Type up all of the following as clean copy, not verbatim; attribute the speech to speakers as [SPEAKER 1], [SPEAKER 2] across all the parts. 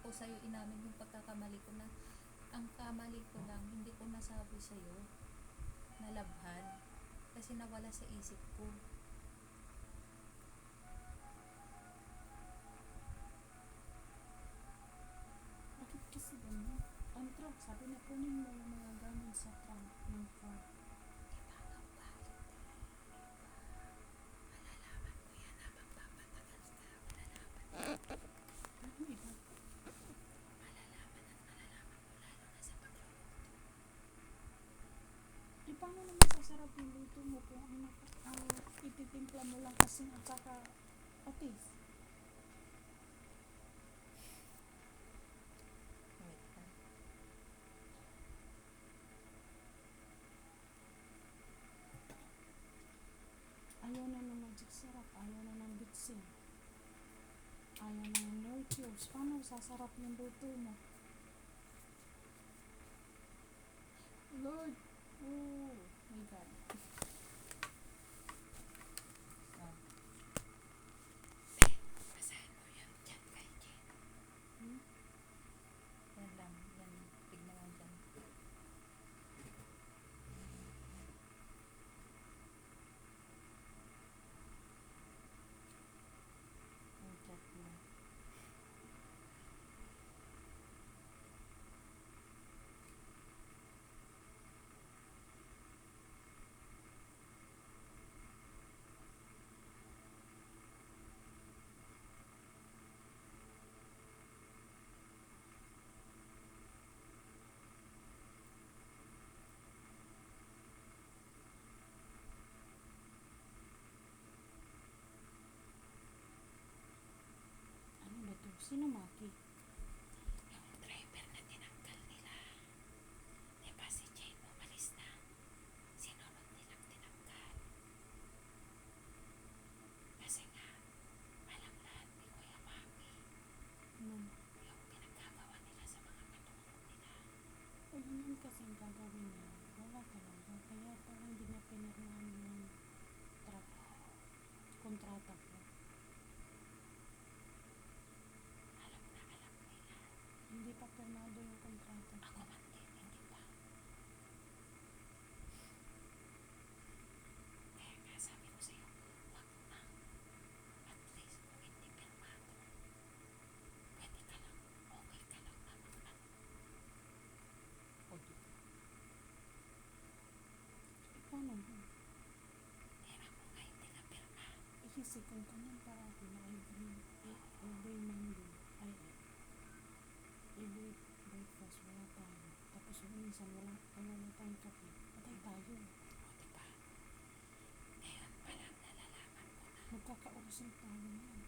[SPEAKER 1] ko sa'yo inamin yung pagkakamali ko na ang kamali ko lang, hindi ko nasabi sa'yo na labhan kasi nawala sa isip ko.
[SPEAKER 2] Bakit kasi ganyan? Ang truck, sabi na kunin mo yung mga gamit sa trunk ng car. Ano iba? Di paano naman sasarap yung luto mo kung ang ititimpla mo lang asin at saka patis?
[SPEAKER 1] Wait lang.
[SPEAKER 2] Ayaw na ng magic syrup, ayaw na ng bitsin, ayaw na ng no cubes. Paano sasarap yung luto mo? Lord, oh my God.
[SPEAKER 1] Oh.
[SPEAKER 3] Basahin mo yan dyan kay Jen.
[SPEAKER 1] Yan lang. Yan. Tignan mo dyan. Yung chat mo.
[SPEAKER 2] Ano ba to? Sino Maki?
[SPEAKER 3] Yung driver na tinanggal nila. Diba si Jane umalis na? Sinunod nilang tinanggal. Kasi nga, alam lahat ni Kuya Maki
[SPEAKER 2] Ano?
[SPEAKER 3] yung pinaggagawa nila sa mga katulong nila.
[SPEAKER 2] Kung yun kasing gagawin niya, wala talaga. Kaya parang hindi na pinirmahan yung truck, kontrata ko.
[SPEAKER 3] Alam na alam nila.
[SPEAKER 2] Hindi pa pirmado yung kontrata ko.
[SPEAKER 3] Ako man din, hindi pa. Kaya nga sabi ko sa'yo, wag na. At least kung hindi pirmado, pwede ka lang, okay ka lang na mag-ano.
[SPEAKER 1] O, di.
[SPEAKER 2] Paano mo?
[SPEAKER 3] Ewan ko nga hindi na pirma.
[SPEAKER 2] Kasi kung kanang parati na every Monday, ay every breakfast wala tayo. Tapos minsan wala tayong kape. Patay tayo.
[SPEAKER 3] O diba? Ngayon pa lang nalalaman ko na.
[SPEAKER 2] Magkakausap tayo yan.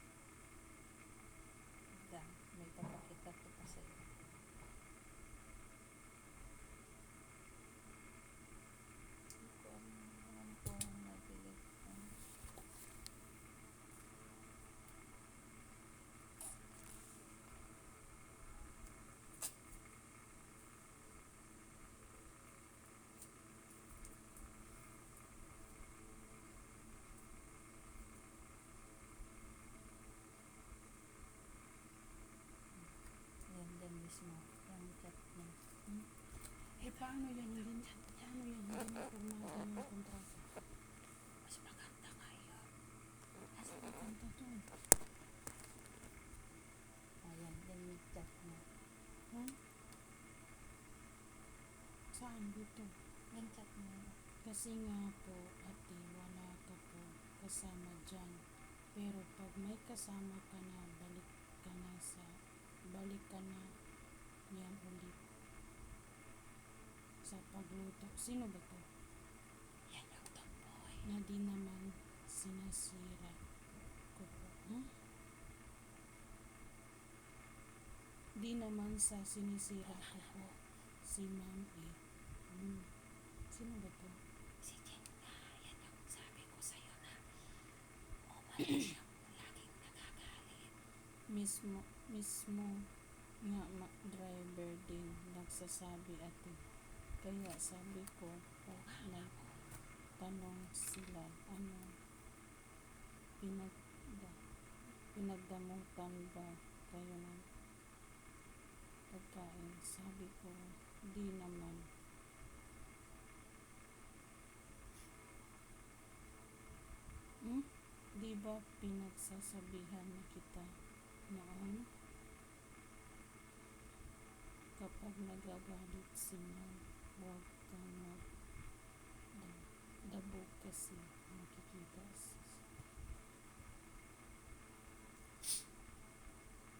[SPEAKER 1] Dan, may papakita ko pa sa'yo. Hindi ko alam kung nag-delete ko. Yan mismo. Yung chat niya.
[SPEAKER 2] Eh paano yan hindi na pirmado yung kontrata?
[SPEAKER 3] Mas maganda nga yun.
[SPEAKER 2] Kasi maganda doon.
[SPEAKER 1] Ayan, yan yung chat niya.
[SPEAKER 2] Ha? Saan dito?
[SPEAKER 1] Yan chat niya.
[SPEAKER 2] Kasi nga po, ate, wala ka po kasama dyan. Pero pag may kasama ka na, balik ka na yan ulit. Sa pagluto. Sino ba to?
[SPEAKER 3] Yan yung tomboy.
[SPEAKER 2] Na di naman sinasira ko po. Huh? Di naman sa sinisira ko po. Si Ma'am eh. Sino ba to?
[SPEAKER 3] Si Jen nga, yan yung sabi ko sa'yo na umalis siyang laging nagagalit.
[SPEAKER 2] Mismo nga driver din nagsasabi ate. Kaya sabi ko po nagtanong sila ano pinagdamutan ba kayo ng pagkain. Sabi ko, di naman. Di ba pinagsasabihan na kita noon? Kapag nagagalit si Ma'am, huwag kang magdabog kasi makikita.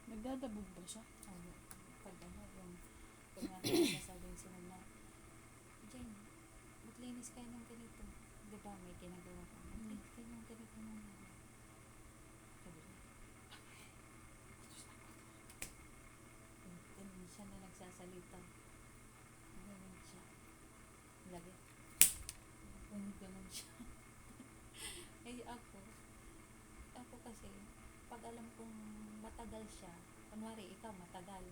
[SPEAKER 2] Nagdadabog ba siya?
[SPEAKER 1] Ano, pag ano, yung kunwari sasabihin sila na, Jen, maglinis kayo ng ganito. Di ba may ginagawa ka? Maglinis kayo ng ganito ng sabi niya. Ganun siya na nagsasalita. Ganun siya. Lagi. Ganun siya. Eh ako kasi, pag alam kong matagal siya, kunwari ikaw matagal,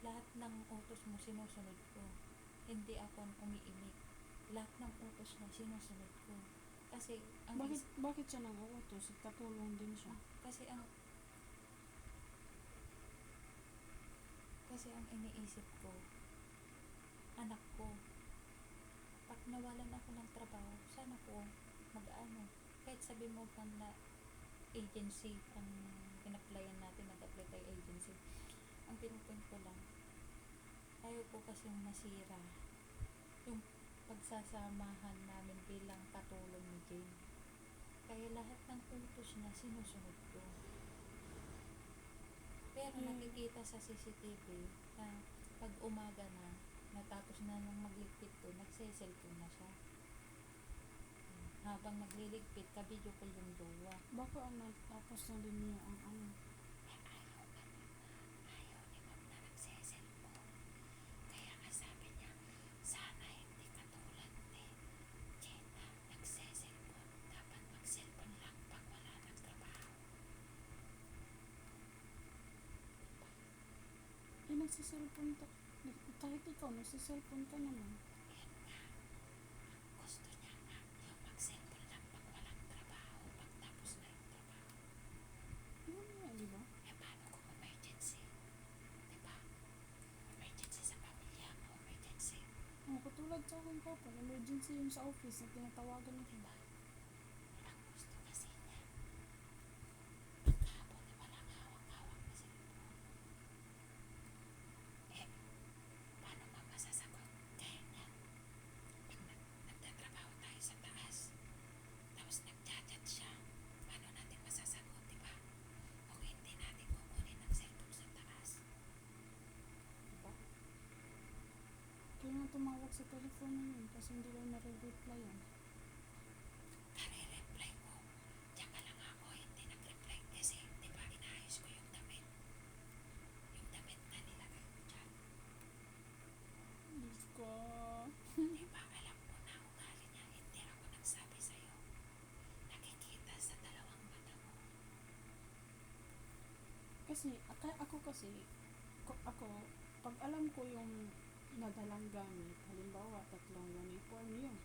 [SPEAKER 1] lahat ng utos mo sinusunod ko. Hindi ako umiimik. Lahat ng utos niya sinusunod ko. Kasi
[SPEAKER 2] Bakit siya nang utos? Katulong din siya.
[SPEAKER 1] kasi ang iniisip ko, anak ko. Pag nawalan ako ng trabaho, sana ko mag-ano. Kahit sabi mo pa na agency ang in-applyan natin, nag-apply tayo agency. Ang pinupunto ko lang, ayaw ko kasing masira yung pagsasamahan namin bilang katulong ni Jane. Kaya lahat ng utos niya sinusunod ko. Pero nakikita sa CCTV na pag umaga na, natapos na nang magligpit ko, nagse-cellphone na siya. Habang nagliligpit, kabidyo ko yung jowa.
[SPEAKER 2] Baka tapos na din niya ang ano.
[SPEAKER 3] Ayaw ni Ma'am na nagse-cellphone. Kaya nga sabi niya, sana hindi katulad ni Jen na nagse-cellphone. Dapat mag-cellphone lang pag wala ng trabaho.
[SPEAKER 2] Nagsiselfon ka. Kahit ikaw, nagsiselfon ka naman.
[SPEAKER 3] Yan nga. Gusto niya nga yung mag-cellphone lang pag walang trabaho. Pagtapos na yung trabaho.
[SPEAKER 2] Yun nga, di ba?
[SPEAKER 3] Eh paano kung emergency? Diba? Emergency sa pamilya mo, emergency.
[SPEAKER 2] Katulad sa akin pa, emergency yung sa office na tinatawagan ako.
[SPEAKER 3] Diba? Ang gusto kasi niya, pagkahapon na walang hawak-hawak na cellphone. Eh, paano Ma'am masasagot? Kaya nga, pag nagtatrabaho tayo sa taas, tapos nagchat-chat siya, paano natin masasagot, diba? Kung hindi natin kukunin ang cellphone sa taas.
[SPEAKER 1] Diba?
[SPEAKER 2] Kaya nga tumawag sa telephone na yun kasi hindi daw nare-reply yan.
[SPEAKER 3] Nare-reply ko. Diyan ka lang ako, hindi nag-reply kasi, diba, inaayos ko yung damit. Yung damit na nilagay ko dyan.
[SPEAKER 2] Diyos ko.
[SPEAKER 3] Diba, alam mo na ugali niya, hindi ako nagsabi sa'yo. Nakikita sa dalawang mata mo.
[SPEAKER 2] Kasi, ako, pag alam ko yung nadalang gamit, halimbawa, 3 uniform yun.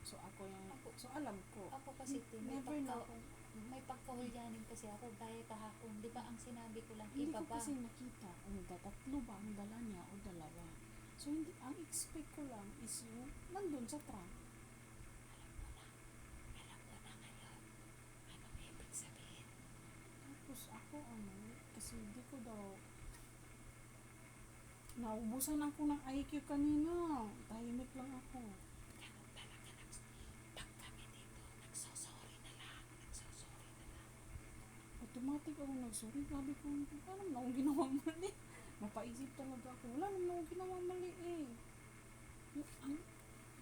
[SPEAKER 2] So, alam ko.
[SPEAKER 1] Ako kasi,
[SPEAKER 2] Never na ako.
[SPEAKER 1] may pagkahulyanin kasi ako dahil kahapon. Di ba ang sinabi ko lang,
[SPEAKER 2] Hindi ko
[SPEAKER 1] ibaba.
[SPEAKER 2] kasi nakita kung 3 ba ang dala niya o 2. So, hindi, ang expect ko lang is yung nandun sa trunk.
[SPEAKER 3] Alam mo na ngayon, anong ibig sabihin?
[SPEAKER 2] Tapos ako, kasi hindi ko daw, naubusan ako ng IQ kanina. Tahimik lang ako.
[SPEAKER 3] Ganun talaga, pag kami dito, nagsosorry na lang.
[SPEAKER 2] Automatic ako nagsorry. Sabi ko, alam na akong ginawang mali. Napaisip talaga ako. Wala naman akong ginawang mali eh.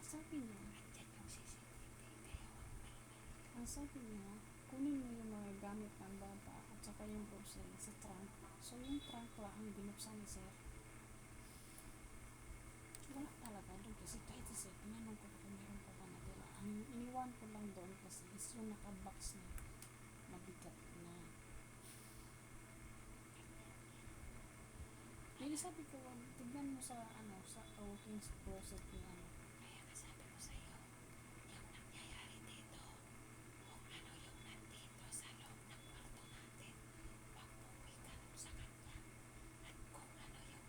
[SPEAKER 2] Sabi niya,
[SPEAKER 3] Andyan yung CCTV, kaya huwag maingay.
[SPEAKER 2] ang sabi niya, kunin mo yung mga gamit ng bata at saka yung grocery sa trunk. So yung trunk lang ang binuksan ni sir. Wala talaga doon kasi kahit si sir, tinanong ko kung meron pa ba natira. Ang iniwan ko lang doon kasi is yung nakabox na mabigat na. Hindi sabi ko, tignan mo sa working closet niya.
[SPEAKER 3] Kaya nga sabi ko sa'yo, yung nangyayari dito, kung ano yung nandito sa loob ng kwarto natin, huwag mong itanong sa kanya. At kung ano yung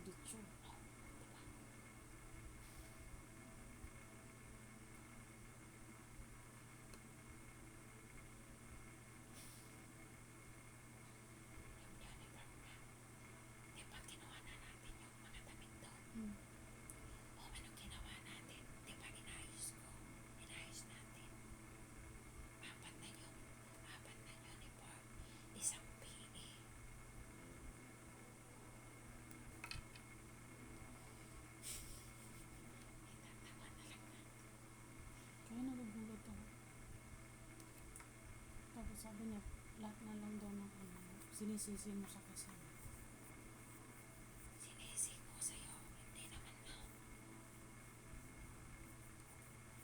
[SPEAKER 2] diretso.
[SPEAKER 3] Yung uniform na. Di ba ginawa na natin yung mga damit doon?
[SPEAKER 2] Hmm.
[SPEAKER 3] O ano ginawa natin? Di ba inayos ko? Inayos natin. Apat na uniform. Isang PE. Itatawa na lang na.
[SPEAKER 2] Kaya nagugulat ako. Tapos sabi niya, lahat na lang daw ng ano, sinisisi mo sa kasama.
[SPEAKER 3] Sinisi ko sa'yo. Hindi naman na.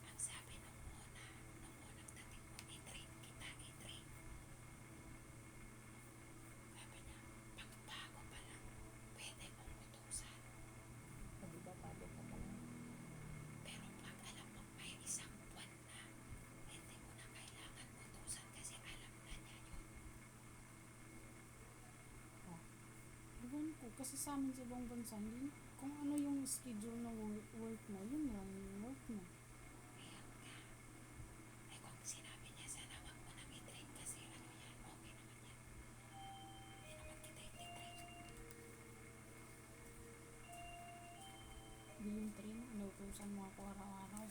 [SPEAKER 3] Ang sabi nung unang dating mo, i-train kita, i-train. Sabi niya, pagbago pa lang, pwede mong utusan.
[SPEAKER 1] O di ba bago ka pa lang?
[SPEAKER 3] Pero pag alam mo may isang buwan na, hindi mo na kailangan utusan kasi alam na niya yun.
[SPEAKER 2] Ewan ko, kasi sa amin sa ibang bansa, hindi, kung ano yung schedule na work mo, yun lang yung work mo.
[SPEAKER 3] Ayan nga. Eh kung sinabi niya sana wag mo nang i-train kasi ano yan, okay naman yan. Hindi naman kita i-train.
[SPEAKER 2] Hindi yung train, inutusan mo ako araw-araw.